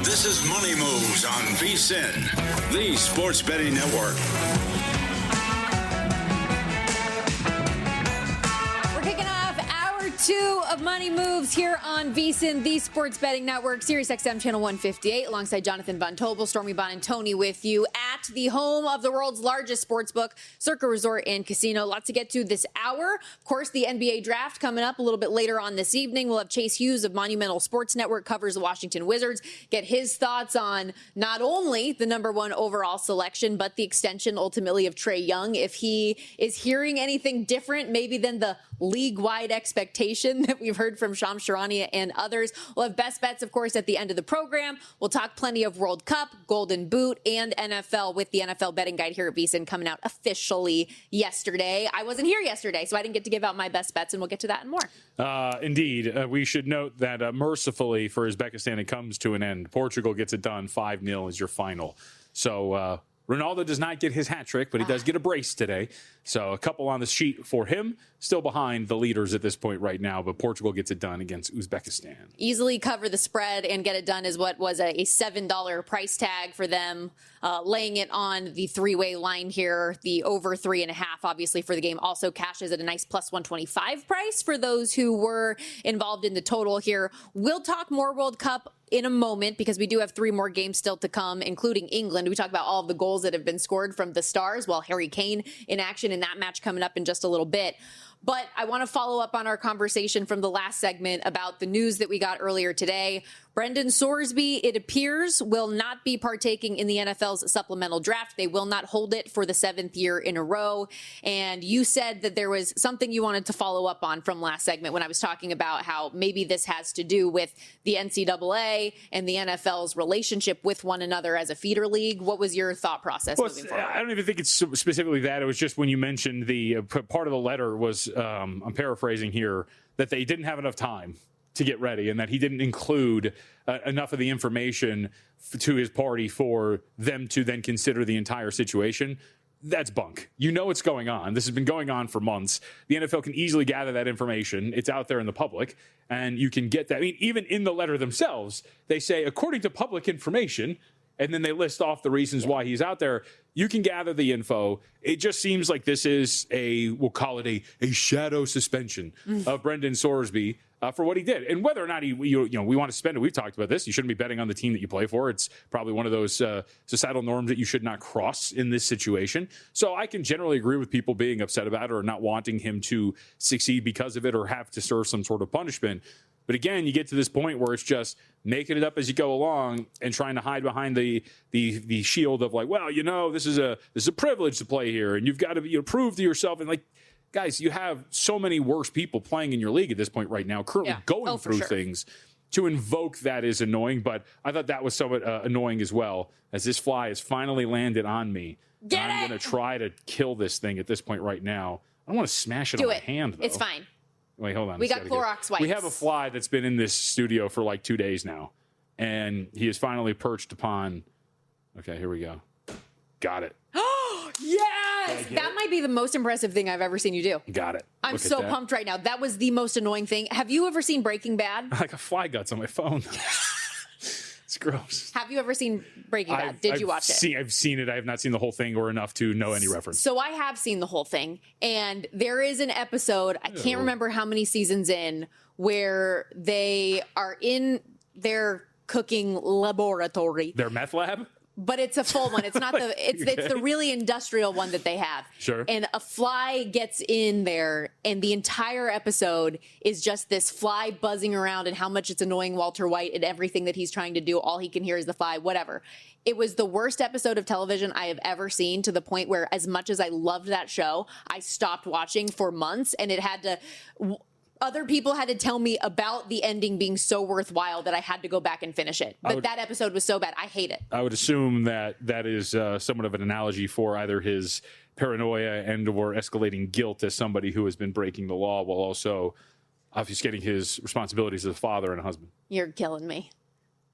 This is Money Moves on VSiN, the Sports Betting Network. We're kicking off hour 2 of Money Moves here on VSiN, the Sports Betting Network, Sirius XM Channel 158, alongside Jonathan Von Tobel, Stormy Buonantony with you at the home of the world's largest sportsbook, Circa Resort and Casino. Lots to get to this hour. Of course, the NBA draft coming up a little bit later on this evening. We'll have Chase Hughes of Monumental Sports Network, covers the Washington Wizards, get his thoughts on not only the number 1 overall selection, but the extension ultimately of Trae Young. If he is hearing anything different, maybe than the league-wide expectation that we've heard from Shams Charania and others. We'll have best bets, of course, at the end of the program. We'll talk plenty of World Cup, Golden Boot, and NFL with the NFL betting guide here at VSiN coming out officially yesterday. I wasn't here yesterday, so I didn't get to give out my best bets, and we'll get to that and more. Indeed. We should note that mercifully for Uzbekistan, it comes to an end. Portugal gets it done. 5-0 is your final. So Ronaldo does not get his hat trick, but he does get a brace today. So a couple on the sheet for him. Still behind the leaders at this point right now, but Portugal gets it done against Uzbekistan. Easily cover the spread and get it done is what was a $7 price tag for them, laying it on the three-way line here. The over 3.5, obviously, for the game also cashes at a nice plus 125 price for those who were involved in the total here. We'll talk more World Cup in a moment because we do have 3 more games still to come, including England. We talk about all of the goals that have been scored from the Stars, while Harry Kane in action in that match coming up in just a little bit. But I want to follow up on our conversation from the last segment about the news that we got earlier today. Brendan Sorsby, it appears, will not be partaking in the NFL's supplemental draft. They will not hold it for the 7th year in a row. And you said that there was something you wanted to follow up on from last segment when I was talking about how maybe this has to do with the NCAA and the NFL's relationship with one another as a feeder league. What was your thought process moving forward? I don't even think it's specifically that. It was just when you mentioned the part of the letter was, I'm paraphrasing here, that they didn't have enough time to get ready and that he didn't include enough of the information to his party for them to then consider the entire situation. That's bunk. You know what's going on. This has been going on for months. The NFL can easily gather that information. It's out there in the public, and you can get that. I mean, even in the letter themselves, they say, according to public information, and then they list off the reasons why he's out there. You can gather the info. It just seems like this is we'll call it a shadow suspension of Brendan Sorsby for what he did. And whether or not we want to spend it, we've talked about this. You shouldn't be betting on the team that you play for. It's probably one of those societal norms that you should not cross in this situation. So I can generally agree with people being upset about it or not wanting him to succeed because of it or have to serve some sort of punishment. But again, you get to this point where it's just making it up as you go along and trying to hide behind the shield of like, well, this is a privilege to play here, and you've got to prove to yourself. And like, guys, you have so many worse people playing in your league at this point right now, currently going through things. To invoke that is annoying, but I thought that was somewhat annoying as well, as this fly has finally landed on me. I'm going to try to kill this thing at this point right now. I don't want to smash it on my hand, though. It's fine. Wait, hold on. We got Clorox wipes. We have a fly that's been in this studio for like 2 days now, and he is finally perched upon. Okay, here we go. Got it. Oh, yes! That might be the most impressive thing I've ever seen you do. Got it. I'm so pumped right now. That was the most annoying thing. Have you ever seen Breaking Bad? Like a fly guts on my phone. It's gross. Have you ever seen Breaking Bad? Did you watch it? I've seen it. I have not seen the whole thing or enough to know any reference. So I have seen the whole thing. And there is an episode, I can't remember how many seasons in, where they are in their cooking laboratory. Their meth lab? But it's a full one. It's not it's the really industrial one that they have. Sure. And a fly gets in there, and the entire episode is just this fly buzzing around and how much it's annoying Walter White and everything that he's trying to do. All he can hear is the fly, whatever. It was the worst episode of television I have ever seen, to the point where, as much as I loved that show, I stopped watching for months, and it had to... Other people had to tell me about the ending being so worthwhile that I had to go back and finish it. But that episode was so bad. I hate it. I would assume that is somewhat of an analogy for either his paranoia and or escalating guilt as somebody who has been breaking the law while also obfuscating his responsibilities as a father and a husband. You're killing me.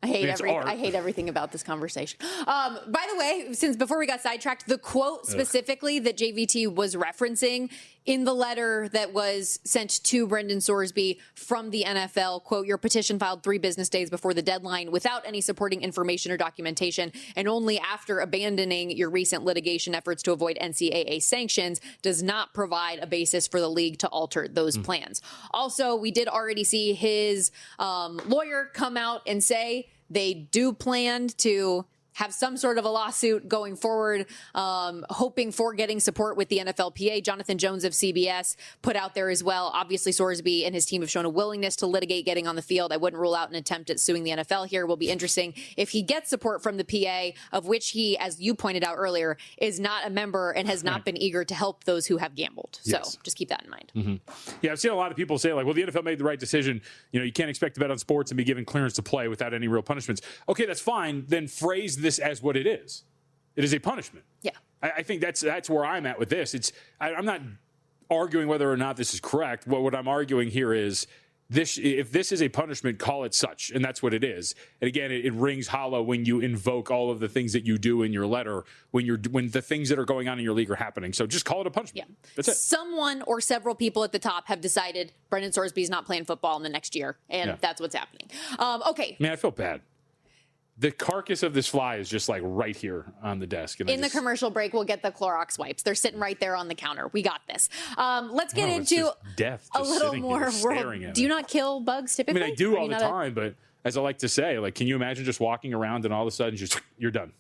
I hate everything about this conversation. By the way, before we got sidetracked, the quote specifically that JVT was referencing in the letter that was sent to Brendan Sorsby from the NFL, quote, your petition filed 3 business days before the deadline without any supporting information or documentation, and only after abandoning your recent litigation efforts to avoid NCAA sanctions, does not provide a basis for the league to alter those plans. Also, we did already see his lawyer come out and say they do plan to have some sort of a lawsuit going forward, hoping for getting support with the NFLPA. Jonathan Jones of CBS put out there as well. Obviously, Sorsby and his team have shown a willingness to litigate getting on the field. I wouldn't rule out an attempt at suing the NFL here. Will be interesting if he gets support from the PA, of which he, as you pointed out earlier, is not a member and has not been eager to help those who have gambled. Yes. So just keep that in mind. Mm-hmm. Yeah, I've seen a lot of people say, like, well, the NFL made the right decision. You know, you can't expect to bet on sports and be given clearance to play without any real punishments. Okay, that's fine. Then phrase this as what it is. It is a punishment. Yeah. I think that's where I'm at with this. I'm not arguing whether or not this is correct. What I'm arguing here is this: if this is a punishment, call it such, and that's what it is. And again, it rings hollow when you invoke all of the things that you do in your letter when the things that are going on in your league are happening. So just call it a punishment. Yeah. That's it. Someone or several people at the top have decided Brendan Sorsby's not playing football in the next year, and that's what's happening. Okay. Man, I feel bad. The carcass of this fly is just like right here on the desk. And the commercial break, we'll get the Clorox wipes. They're sitting right there on the counter. We got this. Let's get into death, a little more world. Do you not kill bugs typically? I mean, I do all the time, but as I like to say, like, can you imagine just walking around and all of a sudden you're done?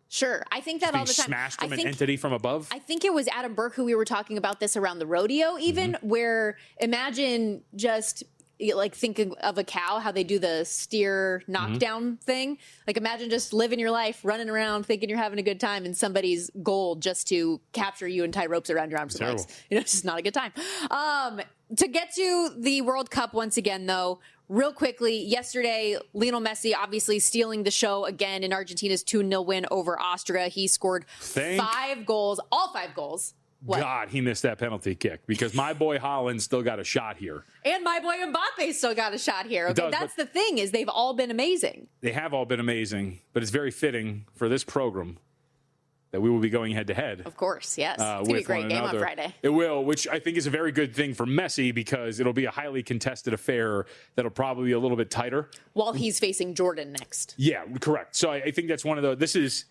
Sure. I think that all the time. Smashed from an entity from above? I think it was Adam Burke who we were talking about this around the rodeo even, where imagine just like thinking of a cow, how they do the steer knockdown thing. Like imagine just living your life, running around, thinking you're having a good time, and somebody's goal just to capture you and tie ropes around your arms and legs. You know, it's just not a good time. To get to the World Cup once again, though, real quickly, yesterday, Lionel Messi obviously stealing the show again in Argentina's 2-0 win over Austria. He scored 5 goals, all 5 goals. What? God, he missed that penalty kick because my boy Haaland still got a shot here. And my boy Mbappe still got a shot here. Okay, that's the thing, is they've all been amazing. They have all been amazing, but it's very fitting for this program that we will be going head-to-head. Of course, yes. It's going to be a great game on Friday. It will, which I think is a very good thing for Messi because it'll be a highly contested affair that'll probably be a little bit tighter. While he's facing Jordan next. Yeah, correct. So I think that's one of this is,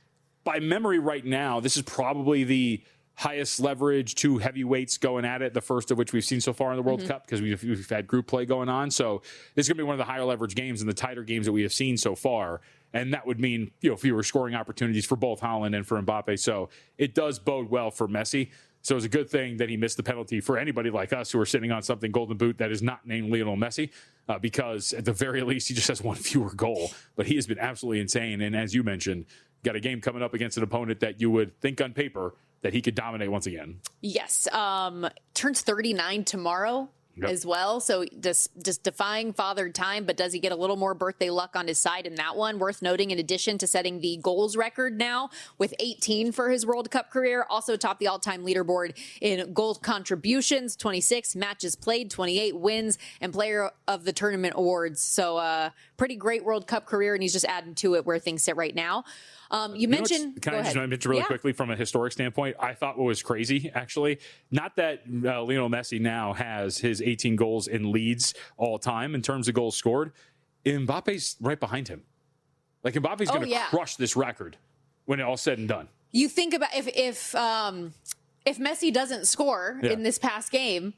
by memory right now, this is probably the highest leverage, 2 heavyweights going at it, the first of which we've seen so far in the World Cup because we've had group play going on. So this is going to be one of the higher leverage games and the tighter games that we have seen so far. And that would mean, fewer scoring opportunities for both Haaland and for Mbappe. So it does bode well for Messi. So it's a good thing that he missed the penalty for anybody like us who are sitting on something Golden Boot that is not named Lionel Messi, because at the very least, he just has 1 fewer goal. But he has been absolutely insane. And as you mentioned, got a game coming up against an opponent that you would think on paper that he could dominate once again. Yes. Turns 39 tomorrow as well. So just defying fathered time, but does he get a little more birthday luck on his side in that one? Worth noting, in addition to setting the goals record now with 18 for his World Cup career, also topped the all-time leaderboard in goal contributions, 26, matches played, 28, wins, and player of the tournament awards. So pretty great World Cup career, and he's just adding to it where things sit right now. You mentioned... Can I just mention really quickly from a historic standpoint? I thought what was crazy, actually, not that Lionel Messi now has his 18 goals in leads all time in terms of goals scored. Mbappe's right behind him. Like, Mbappe's going to crush this record when it all's said and done. You think about if Messi doesn't score in this past game,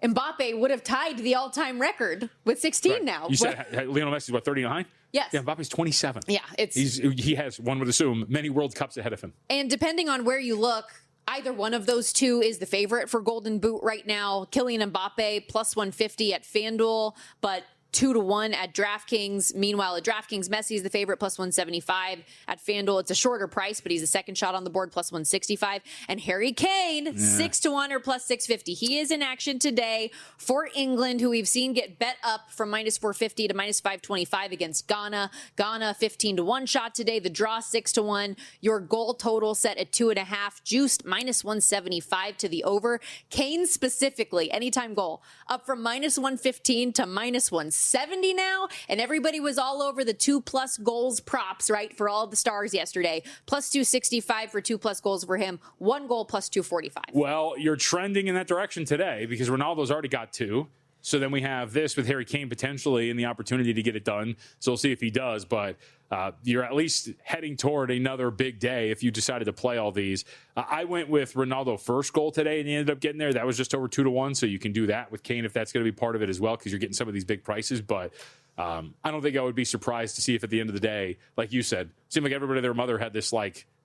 Mbappe would have tied the all-time record with 16 now. You said Lionel Messi's, 39? Yes. Yeah, Mbappe's 27. Yeah. He has, one would assume, many World Cups ahead of him. And depending on where you look, either one of those two is the favorite for Golden Boot right now. Kylian Mbappe, plus 150 at FanDuel, but 2-1 at DraftKings. Meanwhile, at DraftKings, Messi is the favorite, plus 175. At FanDuel, it's a shorter price, but he's the second shot on the board, plus 165. And Harry Kane, 6-1 or plus 650. He is in action today for England, who we've seen get bet up from minus 450 to minus 525 against Ghana. Ghana, 15-1 shot today. The draw, 6-1. Your goal total set at 2.5. Juiced, minus 175 to the over. Kane specifically, anytime goal, up from minus 115 to minus 160. 70 now, and everybody was all over the 2+ goals props, right, for all the stars yesterday. Plus 265 for 2+ goals for him. 1 goal plus 245. Well, you're trending in that direction today because Ronaldo's already got 2. So then we have this with Harry Kane potentially and the opportunity to get it done. So we'll see if he does. But you're at least heading toward another big day if you decided to play all these. I went with Ronaldo first goal today, and he ended up getting there. That was just over 2-1. So you can do that with Kane if that's going to be part of it as well, because you're getting some of these big prices. But I don't think I would be surprised to see if at the end of the day, like you said, it seemed like everybody and their mother had this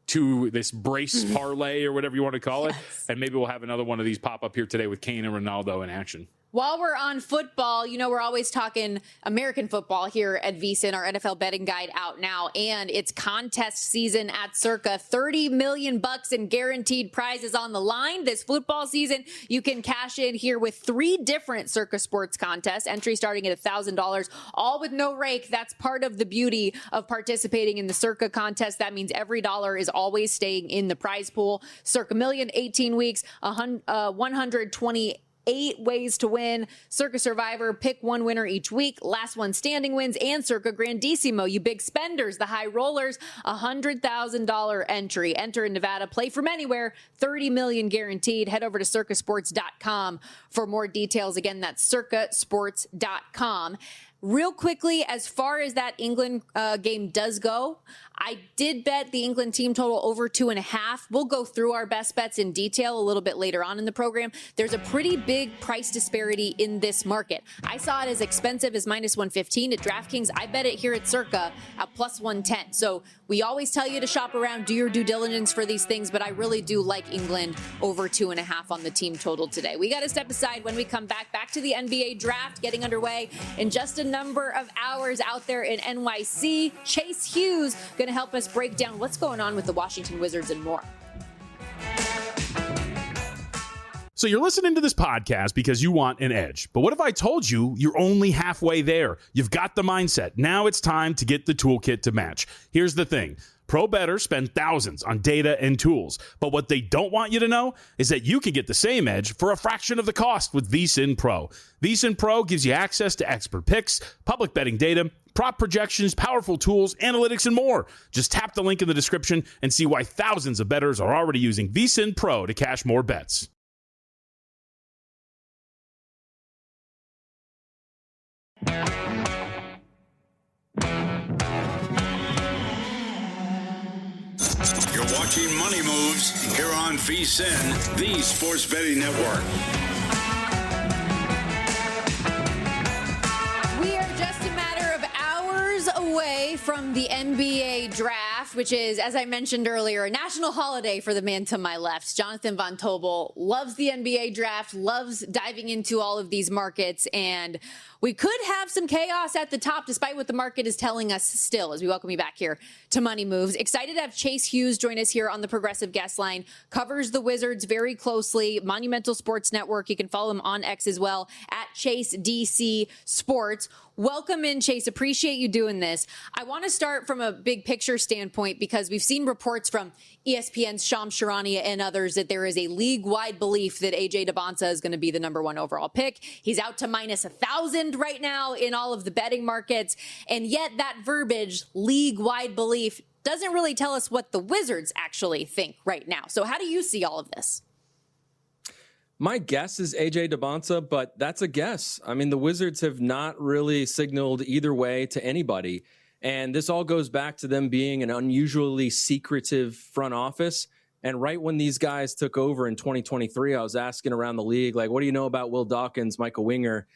this brace parlay or whatever you want to call it. Yes. And maybe we'll have another one of these pop up here today with Kane and Ronaldo in action. While we're on football, we're always talking American football here at VSiN, our NFL betting guide out now, and it's contest season at Circa. $30 million in guaranteed prizes on the line this football season. You can cash in here with 3 different Circa Sports contests, entry starting at $1,000, all with no rake. That's part of the beauty of participating in the Circa contest. That means every dollar is always staying in the prize pool. Circa Million, 18 weeks, 128 ways to win. Circa Survivor, pick one winner each week. Last one standing wins. And Circa Grandissimo, you big spenders, the high rollers, $100,000 entry. Enter in Nevada, play from anywhere, 30 million guaranteed. Head over to circasports.com for more details. Again, that's circasports.com. Real quickly, as far as that England game does go, I did bet the England team total over 2.5. We'll go through our best bets in detail a little bit later on in the program. There's a pretty big price disparity in this market. I saw it as expensive as -115 at DraftKings. I bet it here at Circa at +110. So we always tell you to shop around, do your due diligence for these things, but I really do like England over 2.5 on the team total today. We got to step aside. When we come back to the NBA draft getting underway in just a number of hours out there in NYC. Chase Hughes going to help us break down what's going on with the Washington Wizards and more. So you're listening to this podcast because you want an edge. But what if I told you you're only halfway there? You've got the mindset. Now it's time to get the toolkit to match. Here's the thing. Pro bettors spend thousands on data and tools. But what they don't want you to know is that you can get the same edge for a fraction of the cost with VSiN Pro. VSiN Pro gives you access to expert picks, public betting data, prop projections, powerful tools, analytics, and more. Just tap the link in the description and see why thousands of bettors are already using VSiN Pro to cash more bets. You're watching Money Moves here on VSiN, the Sports Betting Network. We are just a matter of hours away from the NBA draft, which is, as I mentioned earlier, a national holiday for the man to my left. Jonathan Von Tobel loves the NBA draft, loves diving into all of these markets, and we could have some chaos at the top, despite what the market is telling us still, as we welcome you back here to Money Moves. Excited to have Chase Hughes join us here on the Progressive Guest Line. Covers the Wizards very closely. Monumental Sports Network. You can follow him on X as well, at Chase DC Sports. Welcome in, Chase. Appreciate you doing this. I want to start from a big picture standpoint because we've seen reports from ESPN's Shams Charania and others that there is a league-wide belief that A.J. Debonsa is going to be the #1 overall pick. He's out to -1,000 right now in all of the betting markets. And yet that verbiage, league-wide belief, doesn't really tell us what the Wizards actually think right now. So how do you see all of this? My guess is A.J. Debonsa, but that's a guess. I mean, the Wizards have not really signaled either way to anybody. And this all goes back to them being an unusually secretive front office. And right when these guys took over in 2023, I was asking around the league, like, what do you know about Will Dawkins, Michael Winger?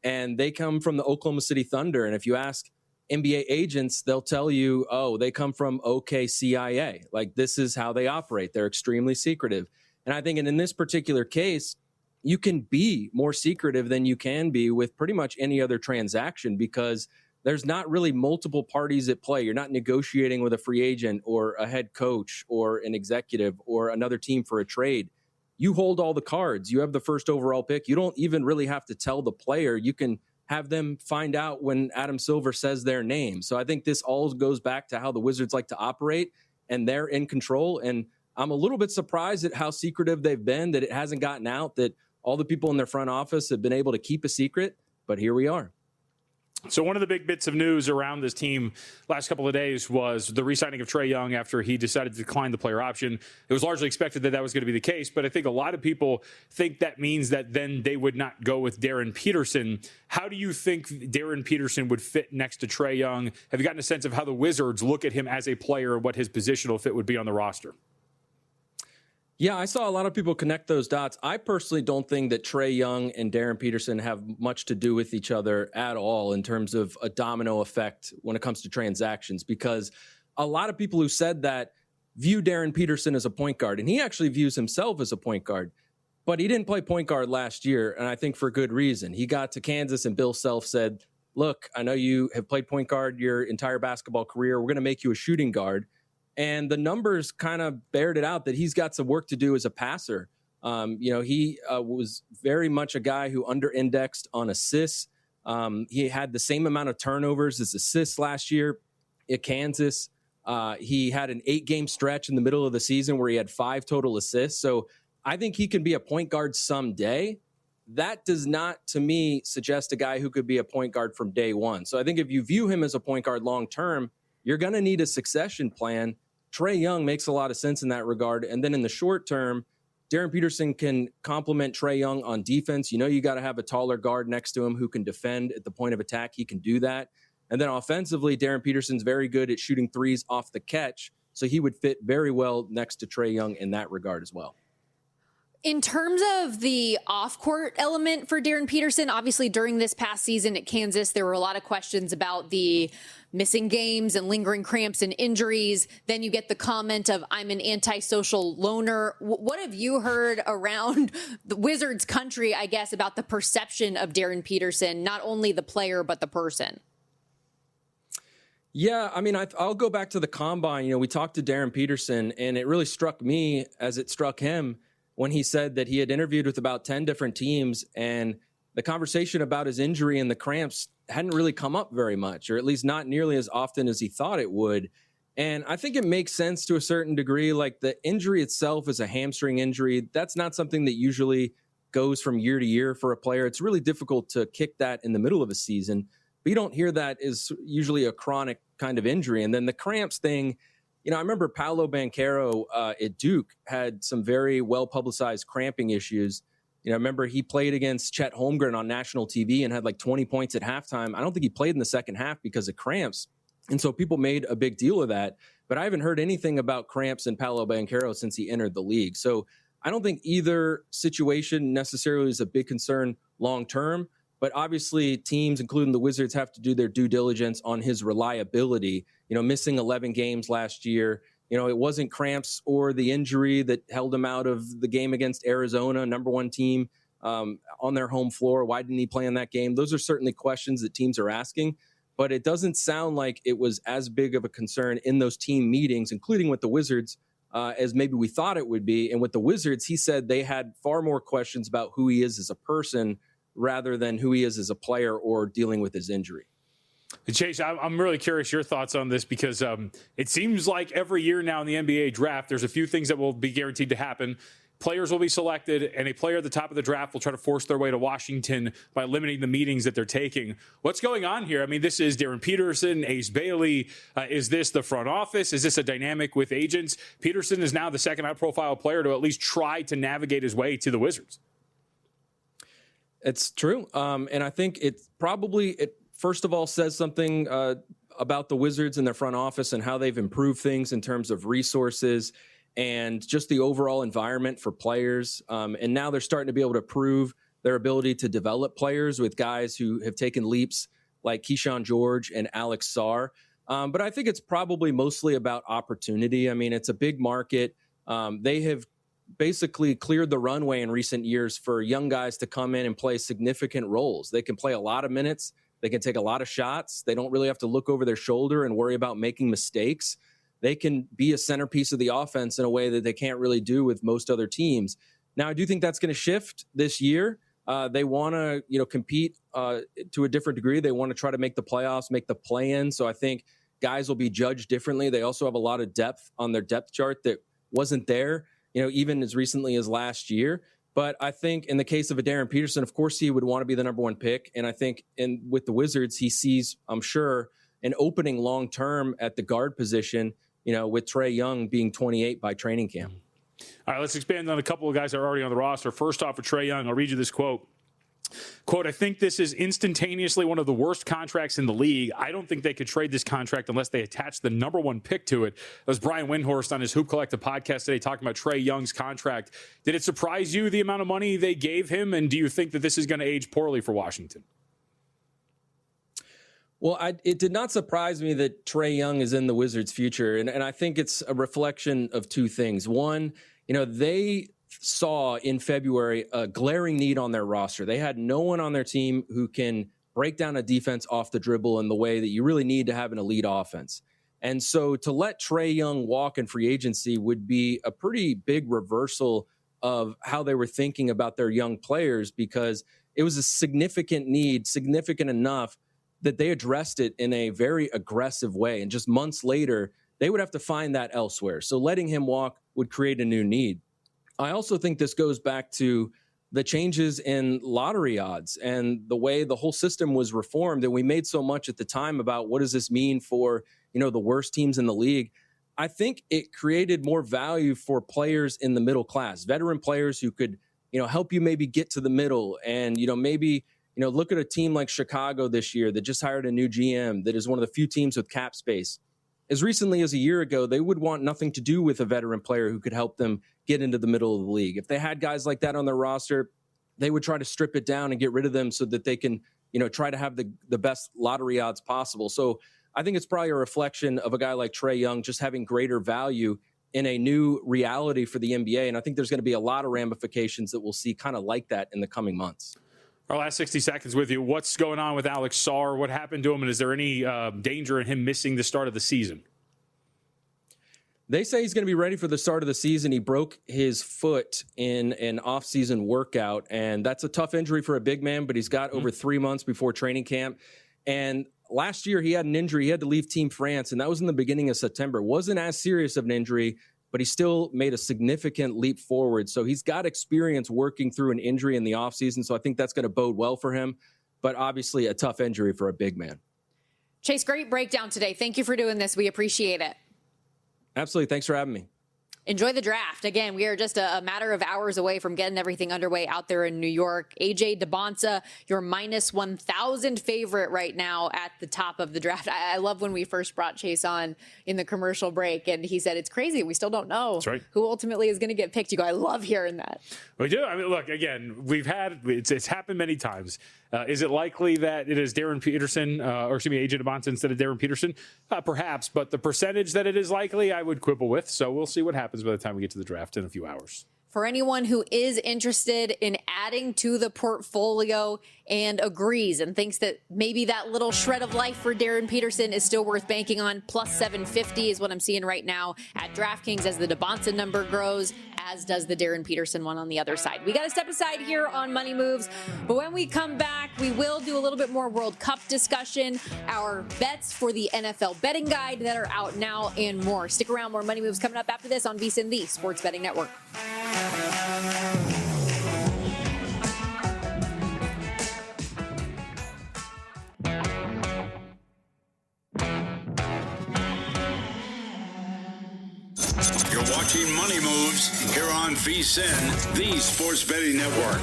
And they come from the Oklahoma City Thunder. And if you ask NBA agents, they'll tell you, oh, they come from OKCIA. Like, this is how they operate. They're extremely secretive. And I think in this particular case, you can be more secretive than you can be with pretty much any other transaction because there's not really multiple parties at play. You're not negotiating with a free agent or a head coach or an executive or another team for a trade. You hold all the cards. You have the first overall pick. You don't even really have to tell the player. You can have them find out when Adam Silver says their name. So I think this all goes back to how the Wizards like to operate, and they're in control. And I'm a little bit surprised at how secretive they've been, that it hasn't gotten out, that all the people in their front office have been able to keep a secret. But here we are. So one of the big bits of news around this team last couple of days was the re-signing of Trae Young after he decided to decline the player option. It was largely expected that that was going to be the case, but I think a lot of people think that means that then they would not go with Darren Peterson. How do you think Darren Peterson would fit next to Trae Young? Have you gotten a sense of how the Wizards look at him as a player and what his positional fit would be on the roster? Yeah, I saw a lot of people connect those dots. I personally don't think that Trae Young and Darren Peterson have much to do with each other at all in terms of a domino effect when it comes to transactions, because a lot of people who said that view Darren Peterson as a point guard, and he actually views himself as a point guard, but he didn't play point guard last year, and I think for good reason. He got to Kansas and Bill Self said, look, I know you have played point guard your entire basketball career. We're going to make you a shooting guard. And the numbers kind of bared it out that he's got some work to do as a passer. He was very much a guy who under-indexed on assists. He had the same amount of turnovers as assists last year at Kansas. He had an 8-game stretch in the middle of the season where he had 5 total assists. So I think he can be a point guard someday. That does not, to me, suggest a guy who could be a point guard from day one. So I think if you view him as a point guard long-term, you're going to need a succession plan. Trae Young makes a lot of sense in that regard. And then in the short term, Darren Peterson can complement Trae Young on defense. You know, you got to have a taller guard next to him who can defend at the point of attack. He can do that. And then offensively, Darren Peterson's very good at shooting threes off the catch. So he would fit very well next to Trae Young in that regard as well. In terms of the off-court element for Darren Peterson, obviously during this past season at Kansas, there were a lot of questions about the missing games and lingering cramps and injuries. Then you get the comment of, I'm an antisocial loner. What have you heard around the Wizards country, I guess, about the perception of Darren Peterson, not only the player, but the person? Yeah, I mean, I'll go back to the combine. You know, we talked to Darren Peterson, and it really struck me as it struck him when he said that he had interviewed with about 10 different teams, and the conversation about his injury and the cramps hadn't really come up very much, or at least not nearly as often as he thought it would. And I think it makes sense to a certain degree. Like, the injury itself is a hamstring injury. That's not something that usually goes from year to year for a player. It's really difficult to kick that in the middle of a season. But you don't hear that as usually a chronic kind of injury. And then the cramps thing, you know, I remember Paolo Banchero at Duke had some very well-publicized cramping issues. You know, I remember he played against Chet Holmgren on national TV and had like 20 points at halftime. I don't think he played in the second half because of cramps. And so people made a big deal of that. But I haven't heard anything about cramps in Paolo Banchero since he entered the league. So I don't think either situation necessarily is a big concern long-term. But obviously, teams, including the Wizards, have to do their due diligence on his reliability. You know, missing 11 games last year. You know, it wasn't cramps or the injury that held him out of the game against Arizona, number one team on their home floor. Why didn't he play in that game? Those are certainly questions that teams are asking. But it doesn't sound like it was as big of a concern in those team meetings, including with the Wizards, as maybe we thought it would be. And with the Wizards, he said they had far more questions about who he is as a person rather than who he is as a player or dealing with his injury. Chase, I'm really curious your thoughts on this because it seems like every year now in the NBA draft, there's a few things that will be guaranteed to happen. Players will be selected, and a player at the top of the draft will try to force their way to Washington by limiting the meetings that they're taking. What's going on here? I mean, this is Darren Peterson, Ace Bailey. Is this the front office? Is this a dynamic with agents? Peterson is now the second high-profile player to at least try to navigate his way to the Wizards. It's true. And I think it first of all says something about the Wizards and their front office and how they've improved things in terms of resources and just the overall environment for players. And now they're starting to be able to prove their ability to develop players with guys who have taken leaps like Keyshawn George and Alex Sarr. But I think it's probably mostly about opportunity. I mean, it's a big market. They have basically cleared the runway in recent years for young guys to come in and play significant roles. They can play a lot of minutes. They can take a lot of shots. They don't really have to look over their shoulder and worry about making mistakes. They can be a centerpiece of the offense in a way that they can't really do with most other teams. Now, I do think that's going to shift this year. They want to, compete to a different degree. They want to try to make the playoffs, make the play-in. So I think guys will be judged differently. They also have a lot of depth on their depth chart that wasn't there, even as recently as last year. But I think in the case of a Darren Peterson, of course, he would want to be the number one pick. And I think with the Wizards, he sees, I'm sure, an opening long term at the guard position, with Trae Young being 28 by training camp. All right, let's expand on a couple of guys that are already on the roster. First off, for Trae Young, I'll read you this quote. Quote, I think this is instantaneously one of the worst contracts in the league. I don't think they could trade this contract unless they attach the number one pick to it. That was Brian Windhorst on his Hoop Collective podcast today talking about Trae Young's contract. Did it surprise you the amount of money they gave him? And do you think that this is going to age poorly for Washington? Well, it did not surprise me that Trae Young is in the Wizards' future. And I think it's a reflection of two things. One, they saw in February a glaring need on their roster. They had no one on their team who can break down a defense off the dribble in the way that you really need to have an elite offense. And so to let Trae Young walk in free agency would be a pretty big reversal of how they were thinking about their young players, because it was a significant need, significant enough that they addressed it in a very aggressive way. And just months later, they would have to find that elsewhere. So letting him walk would create a new need. I also think this goes back to the changes in lottery odds and the way the whole system was reformed. And we made so much at the time about what does this mean for, the worst teams in the league. I think it created more value for players in the middle class, veteran players who could, help you maybe get to the middle and, maybe, look at a team like Chicago this year that just hired a new GM that is one of the few teams with cap space. As recently as a year ago, they would want nothing to do with a veteran player who could help them get into the middle of the league. If they had guys like that on their roster, they would try to strip it down and get rid of them so that they can, try to have the best lottery odds possible. So I think it's probably a reflection of a guy like Trae Young just having greater value in a new reality for the NBA. And I think there's going to be a lot of ramifications that we'll see kind of like that in the coming months. Our last 60 seconds with you. What's going on with Alex Sarr? What happened to him? And is there any danger in him missing the start of the season? They say he's going to be ready for the start of the season. He broke his foot in an off-season workout, and that's a tough injury for a big man, but he's got over 3 months before training camp. And last year he had an injury. He had to leave Team France, and that was in the beginning of September. It wasn't as serious of an injury, but he still made a significant leap forward. So he's got experience working through an injury in the offseason, so I think that's going to bode well for him. But obviously a tough injury for a big man. Chase, great breakdown today. Thank you for doing this. We appreciate it. Absolutely. Thanks for having me. Enjoy the draft. Again, we are just a matter of hours away from getting everything underway out there in New York. AJ DeBonsa, your minus 1,000 favorite right now at the top of the draft. I love when we first brought Chase on in the commercial break, and he said, it's crazy. We still don't know who ultimately is going to get picked. You go, I love hearing that. We do. I mean, look, again, it's happened many times. Is it likely that it is Darren Peterson, AJ DeBonsa instead of Darren Peterson? Perhaps, but the percentage that it is likely, I would quibble with. So we'll see what happens by the time we get to the draft in a few hours. For anyone who is interested in adding to the portfolio and agrees and thinks that maybe that little shred of life for Darren Peterson is still worth banking on, plus 750 is what I'm seeing right now at DraftKings as the DeBonsa number grows, as does the Darren Peterson one on the other side. We got to step aside here on Money Moves, but when we come back, we will do a little bit more World Cup discussion, our bets for the NFL betting guide that are out now, and more. Stick around, more Money Moves coming up after this on VSiN, the Sports Betting Network. You're watching Money Moves here on VSiN, the Sports Betting Network.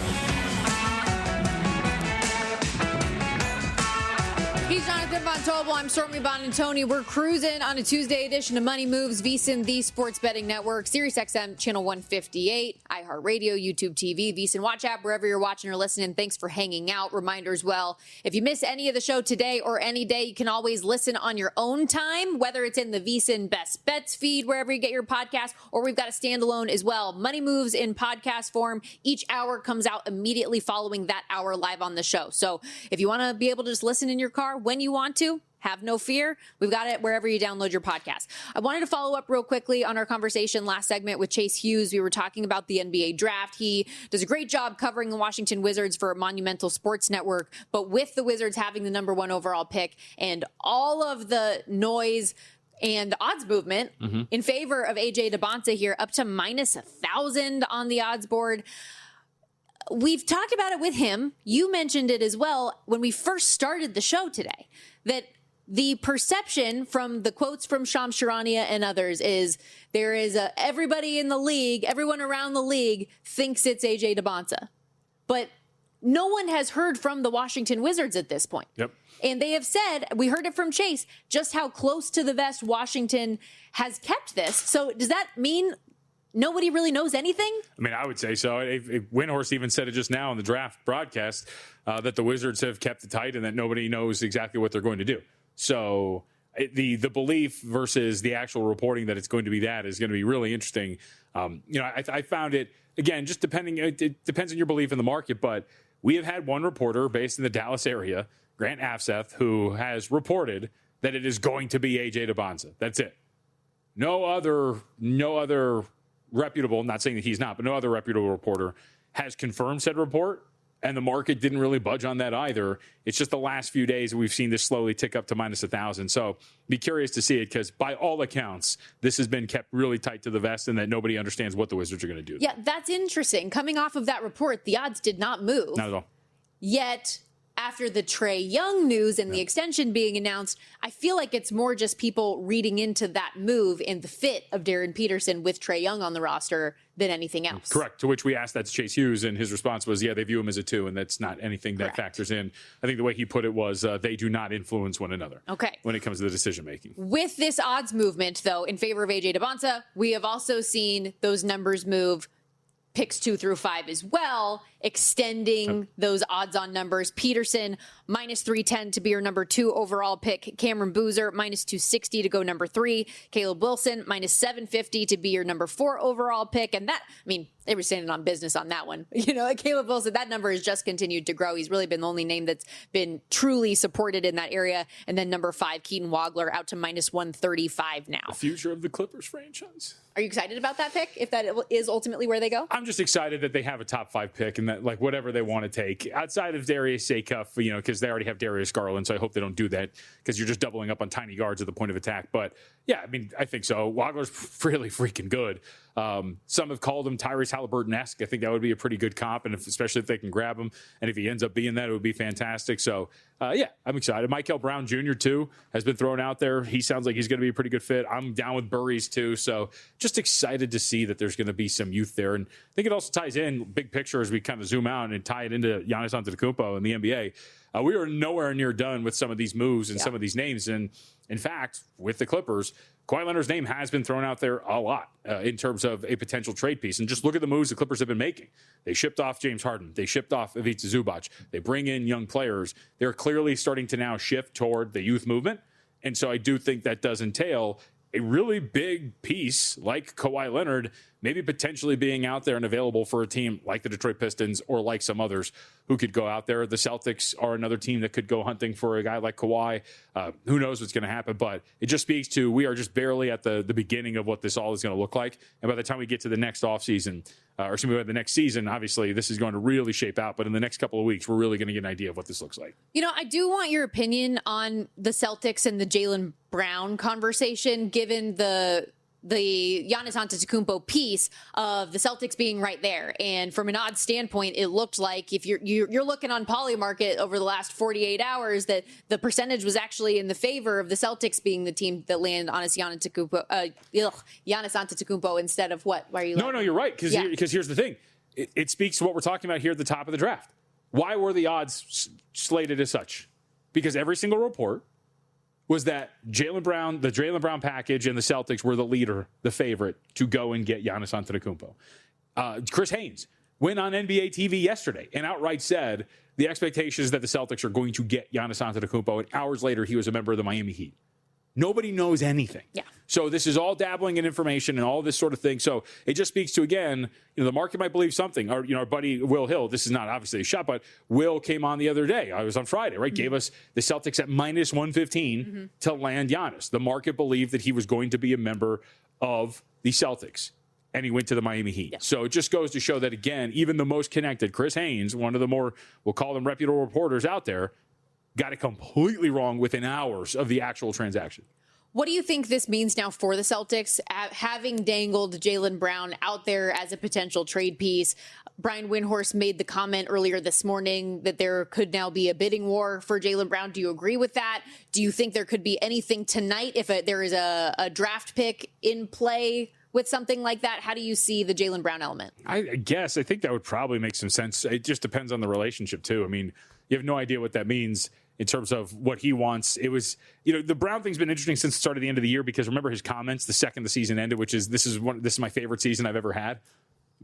He's Jonathan Von Tobel. I'm Stormy Buonantony. We're cruising on a Tuesday edition of Money Moves, VSiN, the Sports Betting Network, Sirius XM, Channel 158, iHeartRadio, YouTube TV, VSiN Watch app, wherever you're watching or listening. Thanks for hanging out. Reminders, well, if you miss any of the show today or any day, you can always listen on your own time, whether it's in the VSiN Best Bets feed, wherever you get your podcast, or we've got a standalone as well. Money Moves in podcast form. Each hour comes out immediately following that hour live on the show. So if you want to be able to just listen in your car when you want to, have no fear. We've got it wherever you download your podcast. I wanted to follow up real quickly on our conversation last segment with Chase Hughes. We were talking about the NBA draft. He does a great job covering the Washington Wizards for Monumental Sports Network, but with the Wizards having the number one overall pick and all of the noise and the odds movement in favor of AJ DeBonsa here, up to minus 1,000 on the odds board. we've talked about it with him. You mentioned it as well when we first started the show today, that the perception from the quotes from Shams Charania and others is there is everybody in the league, everyone around the league thinks it's AJ Dybantsa. But no one has heard from the Washington Wizards at this point. Yep. And they have said, we heard it from Chase, just how close to the vest Washington has kept this. So does that mean nobody really knows anything? I mean, I would say so. Windhorst even said it just now in the draft broadcast that the Wizards have kept it tight and that nobody knows exactly what they're going to do. So the belief versus the actual reporting that it's going to be that is going to be really interesting. I found it, again, just it depends on your belief in the market, but we have had one reporter based in the Dallas area, Grant Afseth, who has reported that it is going to be AJ Dybantsa. That's it. No other reputable, not saying that he's not, but no other reputable reporter has confirmed said report. And the market didn't really budge on that either. It's just the last few days we've seen this slowly tick up to minus 1,000. So be curious to see it because by all accounts, this has been kept really tight to the vest and that nobody understands what the Wizards are going to do. Yeah, that's interesting. Coming off of that report, the odds did not move. Not at all. Yet, after the Trae Young news and the extension being announced, I feel like it's more just people reading into that move and the fit of Darren Peterson with Trae Young on the roster than anything else. Correct. To which we asked that to Chase Hughes, and his response was, yeah, they view him as a 2, and that's not anything that factors in. I think the way he put it was they do not influence one another when it comes to the decision-making. With this odds movement, though, in favor of AJ Dybantsa, we have also seen those numbers move picks 2 through 5 as well, extending those odds on numbers. Peterson, minus 310 to be your number 2 overall pick. Cameron Boozer, minus 260 to go number 3. Caleb Wilson, minus 750 to be your number 4 overall pick. And that, I mean, they were standing on business on that one. Caleb Wilson, that number has just continued to grow. He's really been the only name that's been truly supported in that area. And then number 5, Keaton Wagler, out to minus 135 now. The future of the Clippers franchise. Are you excited about that pick, if that is ultimately where they go? I'm just excited that they have a top 5 pick and that, like, whatever they want to take outside of Darius Sacuff, because they already have Darius Garland, so I hope they don't do that because you're just doubling up on tiny guards at the point of attack. But yeah, I mean, I think so. Wagler's really freaking good. Some have called him Tyrese Halliburton-esque. I think that would be a pretty good comp, and especially if they can grab him. And if he ends up being that, it would be fantastic. So, yeah, I'm excited. Michael Brown Jr., too, has been thrown out there. He sounds like he's going to be a pretty good fit. I'm down with Burries, too. So just excited to see that there's going to be some youth there. And I think it also ties in, big picture, as we kind of zoom out and tie it into Giannis Antetokounmpo and the NBA. We are nowhere near done with some of these moves and some of these names. And in fact, with the Clippers, Kawhi Leonard's name has been thrown out there a lot in terms of a potential trade piece. And just look at the moves the Clippers have been making. They shipped off James Harden. They shipped off Ivica Zubac. They bring in young players. They're clearly starting to now shift toward the youth movement. And so I do think that does entail a really big piece like Kawhi Leonard maybe potentially being out there and available for a team like the Detroit Pistons or like some others who could go out there. The Celtics are another team that could go hunting for a guy like Kawhi. Who knows what's going to happen, but it just speaks to we are just barely at the beginning of what this all is going to look like. And by the time we get to the next offseason, the next season, obviously this is going to really shape out. But in the next couple of weeks, we're really going to get an idea of what this looks like. I do want your opinion on the Celtics and the Jaylen Brown conversation, given the Giannis Antetokounmpo piece of the Celtics being right there. And from an odds standpoint, it looked like if you're looking on Polymarket over the last 48 hours, that the percentage was actually in the favor of the Celtics being the team that landed on Giannis Antetokounmpo instead of what? Why are you? No, you're right. Because here's the thing. It speaks to what we're talking about here at the top of the draft. Why were the odds slated as such? Because every single report was that the Jaylen Brown package and the Celtics were the favorite to go and get Giannis Antetokounmpo. Chris Haynes went on NBA TV yesterday and outright said the expectation is that the Celtics are going to get Giannis Antetokounmpo, and hours later he was a member of the Miami Heat. Nobody knows anything. Yeah. So this is all dabbling in information and all this sort of thing. So it just speaks to, again, the market might believe something. Or, our buddy Will Hill, this is not obviously a shot, but Will came on the other day. I was on Friday, right? Gave us the Celtics at minus 115 to land Giannis. The market believed that he was going to be a member of the Celtics. And he went to the Miami Heat. Yeah. So it just goes to show that, again, even the most connected, Chris Haynes, one of the more, we'll call them reputable reporters out there, got it completely wrong within hours of the actual transaction. What do you think this means now for the Celtics, having dangled Jaylen Brown out there as a potential trade piece? Brian Windhorst made the comment earlier this morning that there could now be a bidding war for Jaylen Brown. Do you agree with that? Do you think there could be anything tonight if there is a draft pick in play with something like that? How do you see the Jaylen Brown element? I think that would probably make some sense. It just depends on the relationship, too. I mean, you have no idea what that means in terms of what he wants. It was, the Brown thing's been interesting since the start of the end of the year, because remember his comments the second the season ended, which is this is my favorite season I've ever had.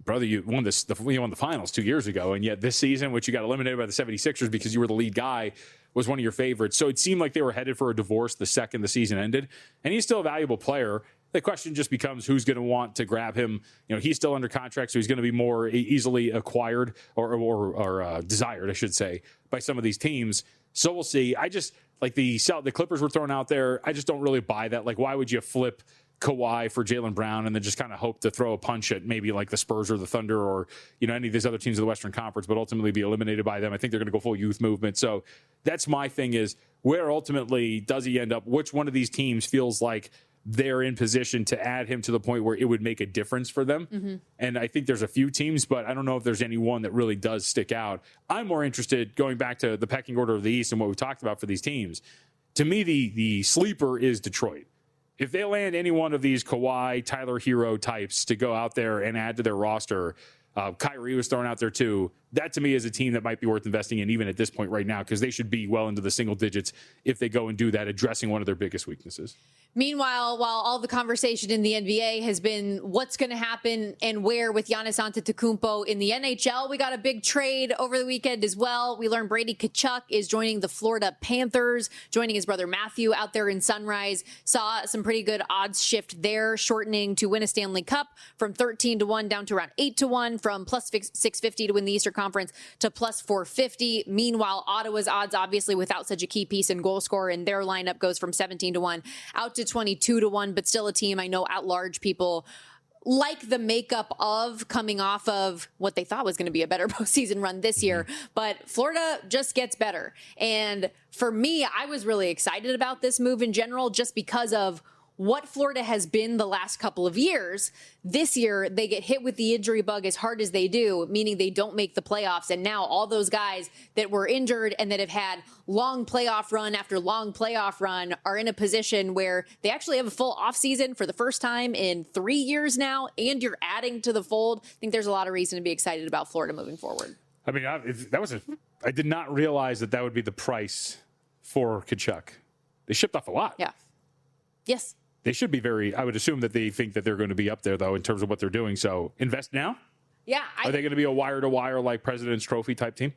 Brother, you won the finals 2 years ago, and yet this season, which you got eliminated by the 76ers because you were the lead guy, was one of your favorites. So it seemed like they were headed for a divorce the second the season ended, and he's still a valuable player. The question just becomes who's going to want to grab him. He's still under contract, so he's going to be more easily acquired or desired, I should say, by some of these teams. So we'll see. I just like the Clippers were thrown out there. I just don't really buy that. Like, why would you flip Kawhi for Jaylen Brown and then just kind of hope to throw a punch at maybe like the Spurs or the Thunder or any of these other teams of the Western Conference, but ultimately be eliminated by them? I think they're going to go full youth movement. So that's my thing, is where ultimately does he end up? Which one of these teams feels like they're in position to add him to the point where it would make a difference for them? Mm-hmm. And I think there's a few teams, but I don't know if there's any one that really does stick out. I'm more interested, going back to the pecking order of the East and what we talked about for these teams. To me, the sleeper is Detroit. If they land any one of these Kawhi, Tyler Hero types to go out there and add to their roster, Kyrie was thrown out there too. That to me is a team that might be worth investing in even at this point right now, because they should be well into the single digits if they go and do that, addressing one of their biggest weaknesses. Meanwhile, while all the conversation in the NBA has been what's going to happen and where with Giannis Antetokounmpo in the NHL, we got a big trade over the weekend as well. We learned Brady Tkachuk is joining the Florida Panthers, joining his brother Matthew out there in Sunrise. Saw some pretty good odds shift there, shortening to win a Stanley Cup from 13-1 down to around 8-1, from plus 650 to win the Eastern Conference to plus 450. Meanwhile, Ottawa's odds, obviously without such a key piece and goal scorer in their lineup, goes from 17-1 out to 22-1, but still a team I know at large people like the makeup of, coming off of what they thought was going to be a better postseason run this year. But Florida just gets better. And for me, I was really excited about this move in general, just because of what Florida has been the last couple of years. This year, they get hit with the injury bug as hard as they do, meaning they don't make the playoffs. And now all those guys that were injured and that have had long playoff run after long playoff run are in a position where they actually have a full offseason for the first time in 3 years now, and you're adding to the fold. I think there's a lot of reason to be excited about Florida moving forward. I mean, I did not realize that would be the price for Tkachuk. They shipped off a lot. Yeah. Yes. They should be I would assume that they think that they're going to be up there, though, in terms of what they're doing. So invest now? Yeah. Are they going to be a wire-to-wire, like President's Trophy type team?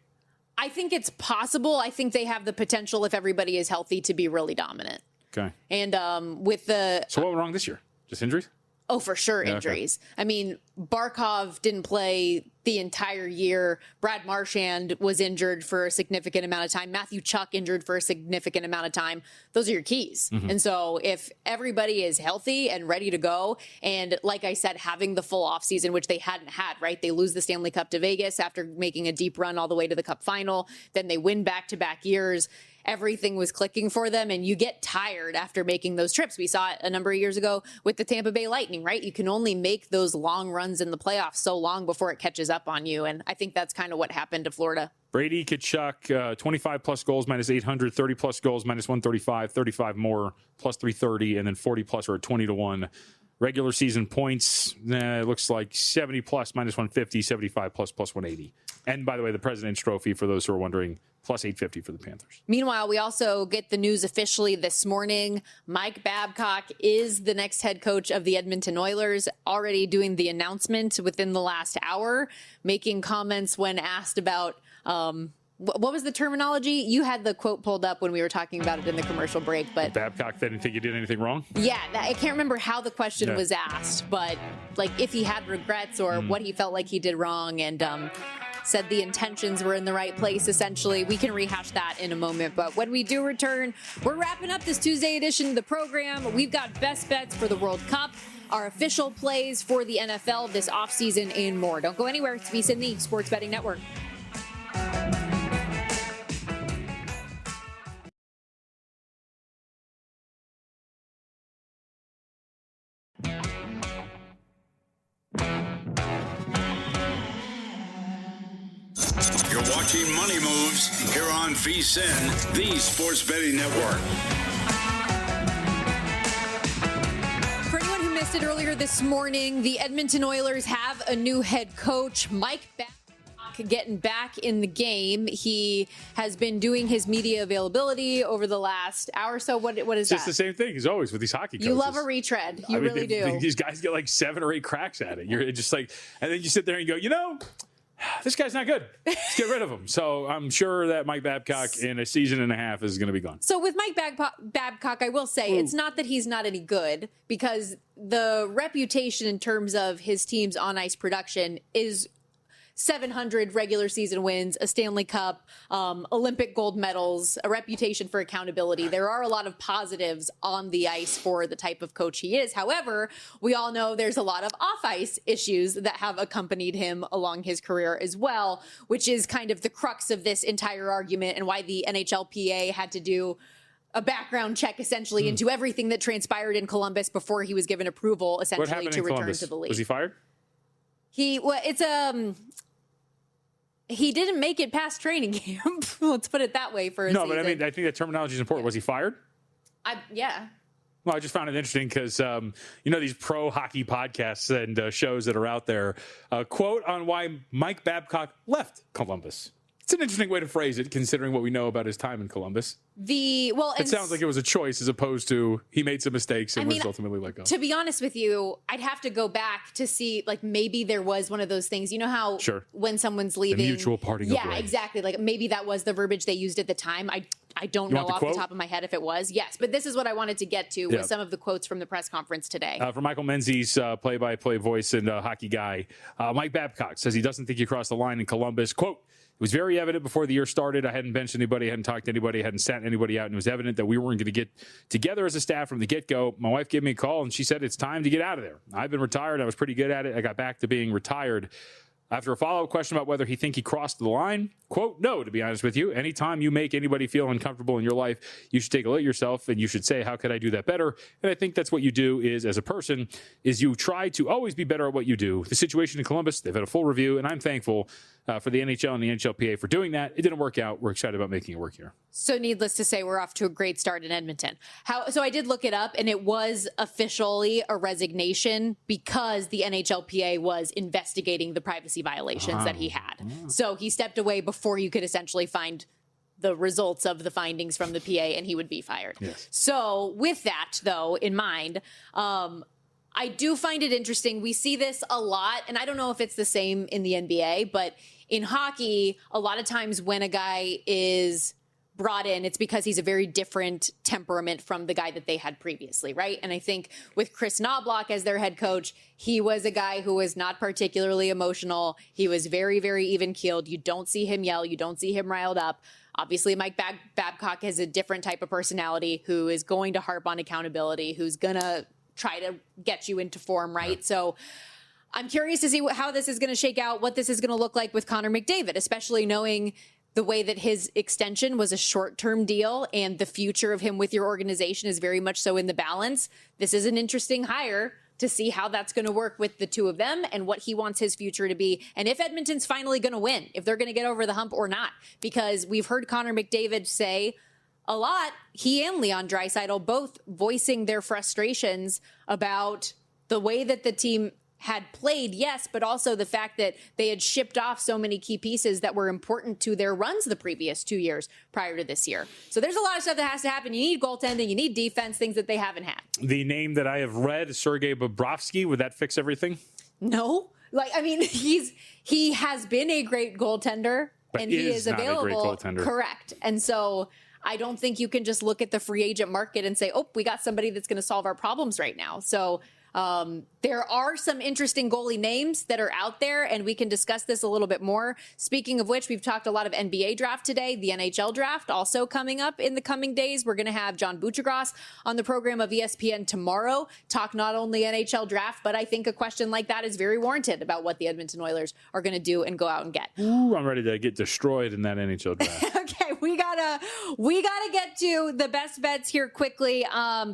I think it's possible. I think they have the potential, if everybody is healthy, to be really dominant. Okay. And with the... So what went wrong this year? Just injuries? Oh, for sure, injuries. Okay. I mean, Barkov didn't play the entire year. Brad Marchand was injured for a significant amount of time. Matthew Tkachuk injured for a significant amount of time. Those are your keys. Mm-hmm. And so if everybody is healthy and ready to go, and like I said, having the full offseason, which they hadn't had, right? They lose the Stanley Cup to Vegas after making a deep run all the way to the Cup final. Then they win back-to-back years. Everything was clicking for them, and you get tired after making those trips. We saw it a number of years ago with the Tampa Bay Lightning, right? You can only make those long runs in the playoffs so long before it catches up on you, and I think that's kind of what happened to Florida. Brady Tkachuk, 25-plus goals, minus 800, 30-plus goals, minus 135, 35 more, plus 330, and then 40-plus are at 20-1. Regular season points, it looks like 70-plus, minus 150, 75-plus, plus 180. And by the way, the President's Trophy, for those who are wondering, plus 850 for the Panthers. Meanwhile, we also get the news officially this morning. Mike Babcock is the next head coach of the Edmonton Oilers, already doing the announcement within the last hour, making comments when asked about what was the terminology? You had the quote pulled up when we were talking about it in the commercial break, but Babcock didn't think he did anything wrong? Yeah, I can't remember how the question was asked, but like if he had regrets or what he felt like he did wrong, and said the intentions were in the right place, essentially. We can rehash that in a moment, but when we do return, we're wrapping up this Tuesday edition of the program. We've got best bets for the World Cup, our official plays for the NFL this offseason, and more. Don't go anywhere. It's VSiN, the Sports Betting Network. watching Money Moves here on VSiN, the Sports Betting Network. For anyone who missed it earlier this morning, the Edmonton Oilers have a new head coach, Mike Babcock, getting back in the game. He has been doing his media availability over the last hour or so. What is it's that? Just the same thing as always with these hockey coaches. You love a retread. You really do. These guys get like 7 or 8 cracks at it. You're just like, and then you sit there and you go, this guy's not good. Let's get rid of him. So I'm sure that Mike Babcock in a season and a half is going to be gone. So with Mike Babcock, I will say it's not that he's not any good, because the reputation in terms of his team's on-ice production is 700 regular season wins, a Stanley Cup, Olympic gold medals, a reputation for accountability. There are a lot of positives on the ice for the type of coach he is. However, we all know there's a lot of off-ice issues that have accompanied him along his career as well, which is kind of the crux of this entire argument and why the NHLPA had to do a background check essentially into everything that transpired in Columbus before he was given approval essentially to return to the league. Was he fired? He didn't make it past training camp. Let's put it that way for a season. But I mean, I think that terminology is important. Was he fired? Yeah. Well, I just found it interesting because, these pro hockey podcasts and shows that are out there, quote on why Mike Babcock left Columbus. It's an interesting way to phrase it, considering what we know about his time in Columbus. It sounds like it was a choice as opposed to he made some mistakes and was ultimately let go. To be honest with you, I'd have to go back to see, like, maybe there was one of those things. You know how when someone's leaving, the mutual parting of ways. Yeah, exactly. Like maybe that was the verbiage they used at the time. I don't know off the top of my head if it was. Yes, but this is what I wanted to get to with some of the quotes from the press conference today. For Michael Menzies, play-by-play voice and hockey guy, Mike Babcock says he doesn't think he crossed the line in Columbus. Quote, it was very evident before the year started. I hadn't benched anybody, I hadn't talked to anybody, I hadn't sat anybody out, and it was evident that we weren't going to get together as a staff from the get-go. My wife gave me a call, and she said, it's time to get out of there. I've been retired. I was pretty good at it. I got back to being retired. After a follow-up question about whether he think he crossed the line, quote, no, to be honest with you. Anytime you make anybody feel uncomfortable in your life, you should take a look at yourself and you should say, how could I do that better? And I think that's what you do is, as a person, is you try to always be better at what you do. The situation in Columbus, they've had a full review, and I'm thankful for the NHL and the NHLPA for doing that. It didn't work out. We're excited about making it work here. So needless to say, we're off to a great start in Edmonton. So I did look it up, and it was officially a resignation because the NHLPA was investigating the privacy violations that he had. So he stepped away before you could essentially find the results of the findings from the PA, and he would be fired. Yes. So with that, though, in mind, I do find it interesting. We see this a lot, and I don't know if it's the same in the NBA, but in hockey, a lot of times when a guy is brought in, it's because he's a very different temperament from the guy that they had previously, right? And I think with Chris Knobloch as their head coach, he was a guy who was not particularly emotional. He was very, very even-keeled. You don't see him yell. You don't see him riled up. Obviously, Mike Babcock has a different type of personality who is going to harp on accountability, who's going to try to get you into form, right? So I'm curious to see how this is going to shake out, what this is going to look like with Connor McDavid, especially knowing the way that his extension was a short-term deal and the future of him with your organization is very much so in the balance. This is an interesting hire to see how that's going to work with the two of them and what he wants his future to be. And if Edmonton's finally going to win, if they're going to get over the hump or not, because we've heard Connor McDavid say a lot, he and Leon Draisaitl both voicing their frustrations about the way that the team had played, yes, but also the fact that they had shipped off so many key pieces that were important to their runs the previous 2 years prior to this year. So there's a lot of stuff that has to happen. You need goaltending, you need defense, things that they haven't had. The name that I have read is Sergei Bobrovsky. Would that fix everything? No. He has been a great goaltender, but and he is available. A great goaltender. Correct. And so I don't think you can just look at the free agent market and say, oh, we got somebody that's going to solve our problems right now. So there are some interesting goalie names that are out there, and we can discuss this a little bit more. Speaking of which, we've talked a lot of NBA draft today, the NHL draft also coming up in the coming days. We're going to have John Buccigross on the program of ESPN tomorrow, talk not only NHL draft, but I think a question like that is very warranted about what the Edmonton Oilers are going to do and go out and get. Ooh, I'm ready to get destroyed in that NHL draft. Okay, we gotta get to the best bets here quickly.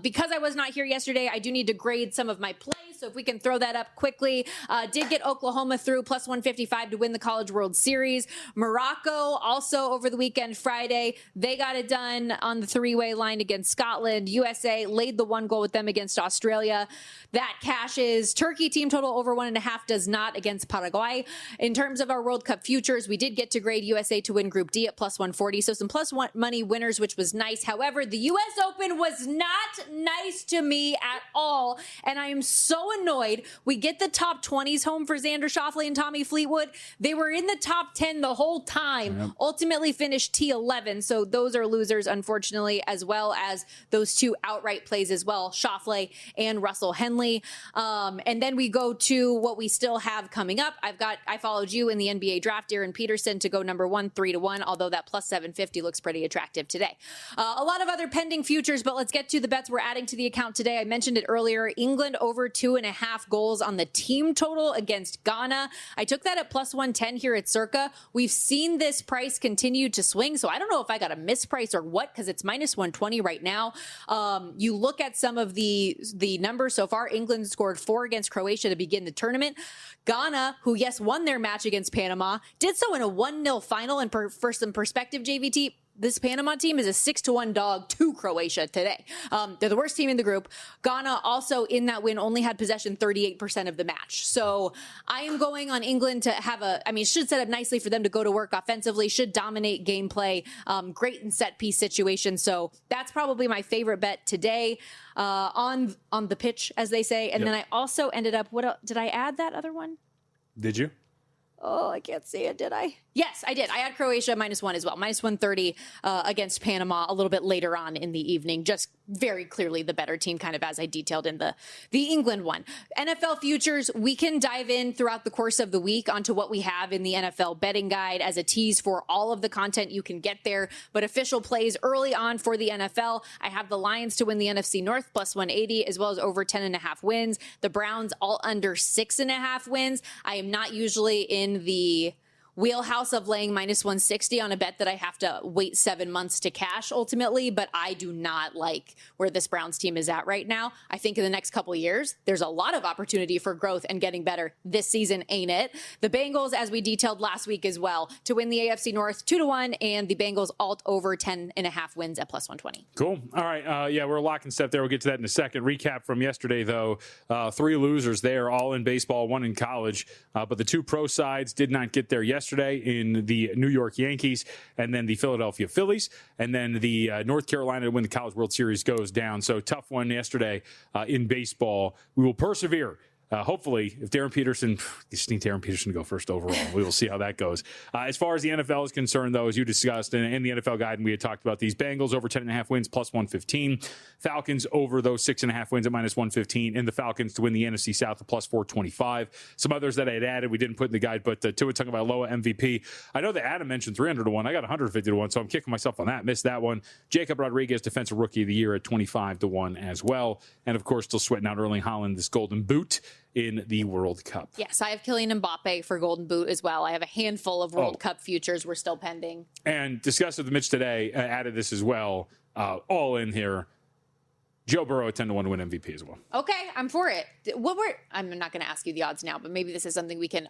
Because I was not here yesterday, I do need to grade some of my plays. So So if we can throw that up quickly, did get Oklahoma through plus 155 to win the College World Series. Morocco also over the weekend, Friday, they got it done on the three-way line against Scotland. USA laid the one goal with them against Australia. That cashes. Turkey team total over 1.5 does not against Paraguay. In terms of our World Cup futures, we did get to grade USA to win Group D at plus 140. So some plus one money winners, which was nice. However, the U.S. Open was not nice to me at all. And I am so annoyed. We get the top 20s home for Xander Schauffele and Tommy Fleetwood. They were in the top 10 the whole time. Yep. Ultimately finished T11. So those are losers, unfortunately, as well as those two outright plays as well, Schauffele and Russell Henley. And then we go to what we still have coming up. I followed you in the NBA draft, Darren Peterson to go number 1, 3-1, although that plus 750 looks pretty attractive today. A lot of other pending futures, but let's get to the bets we're adding to the account today. I mentioned it earlier. England over 2.5 goals on the team total against Ghana. I took that at plus 110 here at Circa. We've seen this price continue to swing, so I don't know if I got a misprice or what, because it's minus 120 right now. You look at some of the numbers so far. England scored 4 against Croatia to begin the tournament. Ghana, who, yes, won their match against Panama, did so in a 1-0 final. And for some perspective, JVT, this Panama team is a 6-1 dog to Croatia today. They're the worst team in the group. Ghana also in that win only had possession 38% of the match. So I am going on England to have should set up nicely for them to go to work offensively, should dominate gameplay, great in set piece situations. So that's probably my favorite bet today on the pitch, as they say. And then I also ended up, did I add that other one? Did you? Oh, I can't see it. Did I? Yes, I did. I had Croatia -1 as well. Minus 130 against Panama a little bit later on in the evening. Just very clearly the better team, kind of as I detailed in the England one. NFL futures, we can dive in throughout the course of the week onto what we have in the NFL betting guide as a tease for all of the content you can get there. But official plays early on for the NFL. I have the Lions to win the NFC North plus 180, as well as over 10.5 wins. The Browns all under 6.5 wins. I am not usually in the wheelhouse of laying minus 160 on a bet that I have to wait 7 months to cash ultimately, but I do not like where this Browns team is at right now. I think in the next couple of years, there's a lot of opportunity for growth and getting better. This season ain't it. The Bengals, as we detailed last week as well, to win the AFC North 2-1, and the Bengals alt over 10.5 wins at plus 120. Cool. All right. We're lock and step there. We'll get to that in a second. Recap from yesterday, though. 3 losers there, all in baseball, 1 in college. But the 2 pro sides did not get there yesterday in the New York Yankees and then the Philadelphia Phillies. And then the North Carolina to win the College World Series goes down. So tough one yesterday in baseball. We will persevere. Hopefully, if Darren Peterson, you just need Darren Peterson to go first overall. We will see how that goes. As far as the NFL is concerned, though, as you discussed in the NFL guide, and we had talked about these Bengals over 10.5 wins plus 115, Falcons over those 6.5 wins at minus 115, and the Falcons to win the NFC South at plus 425. Some others that I had added, we didn't put in the guide, but Tua Tagovailoa MVP. I know that Adam mentioned 300-1. I got 150-1, so I'm kicking myself on that. Missed that one. Jacob Rodriguez, Defensive Rookie of the Year at 25-1 as well. And, of course, still sweating out Erling Haaland, this Golden Boot in the World Cup. Yes, I have Kylian Mbappe for Golden Boot as well. I have a handful of World Cup futures. We're still pending. And discussed with Mitch today, added this as well, all in here. Joe Burrow at 10-1 to win MVP as well. Okay, I'm for it. I'm not going to ask you the odds now, but maybe this is something we can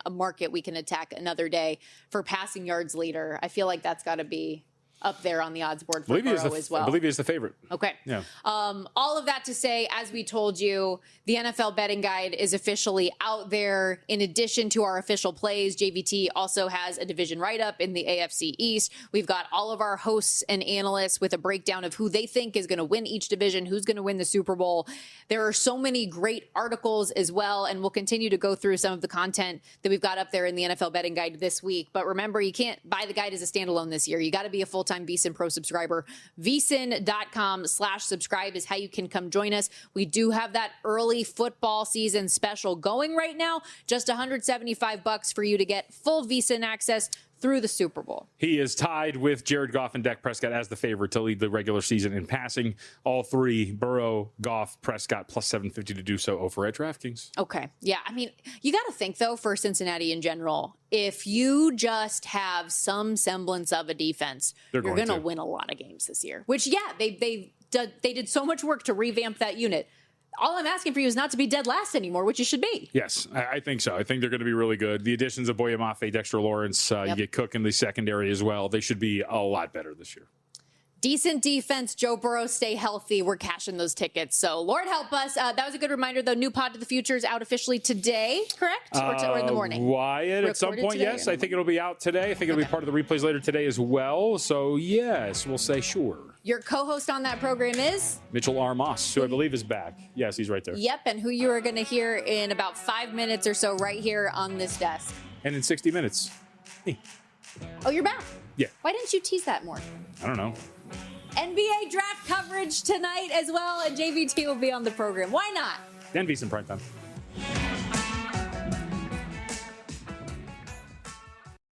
attack another day for passing yards leader. I feel like that's got to be up there on the odds board for Burrow as well. I believe he is the favorite. Okay. Yeah. All of that to say, as we told you, the NFL betting guide is officially out there. In addition to our official plays, JVT also has a division write-up in the AFC East. We've got all of our hosts and analysts with a breakdown of who they think is going to win each division, who's going to win the Super Bowl. There are so many great articles as well, and we'll continue to go through some of the content that we've got up there in the NFL betting guide this week. But remember, you can't buy the guide as a standalone this year. You got to be a full-time VSiN Pro subscriber. VSiN.com/subscribe is how you can come join us. We do have that early football season special going right now. Just $175 for you to get full VSiN access through the Super Bowl. He is tied with Jared Goff and Dak Prescott as the favorite to lead the regular season in passing. All 3, Burrow, Goff, Prescott, plus 750 to do so over at DraftKings. Okay. Yeah. I mean, you got to think, though, for Cincinnati in general, if you just have some semblance of a defense, you're going to win a lot of games this year. Which, yeah, they did so much work to revamp that unit. all I'm asking for you is not to be dead last anymore, which you should be. Yes, I think so. I think they're going to be really good. The additions of Buonantony, Dexter Lawrence, you get Cook in the secondary as well. They should be a lot better this year. Decent defense. Joe Burrow, stay healthy. We're cashing those tickets. So Lord help us. That was a good reminder, though. New Pod to the Future is out officially today, correct? Or in the morning? Wyatt, at some point, yes. I think it'll be out today. I think it'll be part of the replays later today as well. So, yes, we'll say sure. Your co-host on that program is? Mitchell Armas, who I believe is back. Yes, he's right there. Yep, and who you are going to hear in about 5 minutes or so right here on this desk. And in 60 minutes, me. Oh, you're back? Yeah. Why didn't you tease that more? I don't know. NBA draft coverage tonight as well, and JVT will be on the program. Why not? NBC in prime time.